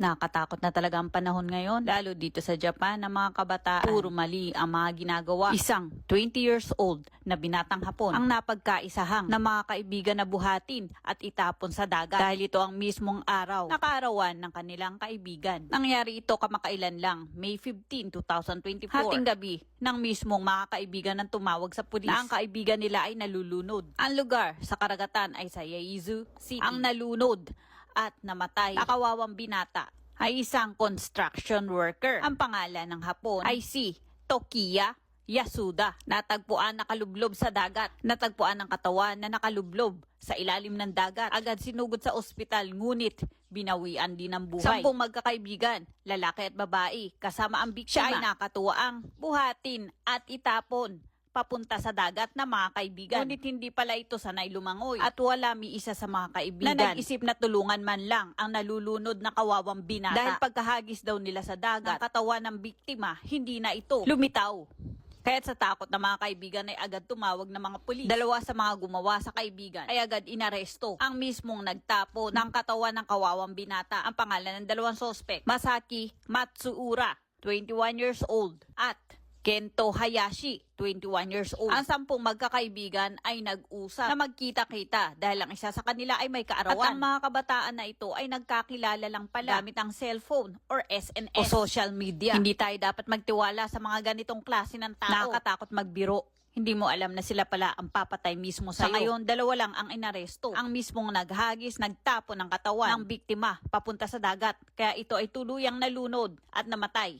Nakakatakot na talaga ang panahon ngayon, lalo dito sa Japan na mga kabataan. Puro mali ang mga ginagawa. Isang 20 years old na binatang Hapon ang napagkaisahang na mga kaibigan na buhatin at itapon sa dagat dahil ito ang mismong araw na kaarawan ng kanilang kaibigan. Nangyari ito kamakailan lang, May 15, 2024. Hating gabi ng mismong mga kaibigan ang tumawag sa pulis na ang kaibigan nila ay nalulunod. Ang lugar sa karagatan ay sa Yaizu City. Ang nalunod at namatay na kawawang binata ay isang construction worker. Ang pangalan ng Hapon ay si Tokiya Yasuda. Natagpuan nakalublob sa dagat. Natagpuan ang katawan na nakalublob sa ilalim ng dagat. Agad sinugod sa ospital ngunit binawian din ng buhay. 10 magkakaibigan, lalaki at babae, kasama ang biktima. Siya ay nakatuwaang buhatin at itapon papunta sa dagat na mga kaibigan. Ngunit hindi pala ito sanay lumangoy at wala mi isa sa mga kaibigan na nag-isip na tulungan man lang ang nalulunod na kawawang binata. Dahil pagkahagis daw nila sa dagat, ang katawan ng biktima, hindi na ito lumitaw. Kaya't sa takot ng mga kaibigan ay agad tumawag ng mga pulis. 2 sa mga gumawa sa kaibigan ay agad inaresto. Ang mismong nagtapo ng katawan ng kawawang binata. Ang pangalan ng 2 sospek, Masaki Matsuura, 21 years old, at Kento Hayashi, 21 years old. Ang 10 magkakaibigan ay nag-usap na magkita-kita dahil ang isa sa kanila ay may kaarawan. At ang mga kabataan na ito ay nagkakilala lang pala gamit ang cellphone or SNS o social media. Hindi tayo dapat magtiwala sa mga ganitong klase ng tao. Nakakatakot magbiro. Hindi mo alam na sila pala ang papatay mismo sa'yo. Sa ngayon, 2 lang ang inaresto. Ang mismong naghagis, nagtapo ng katawan ng biktima papunta sa dagat. Kaya ito ay tuluyang nalunod at namatay.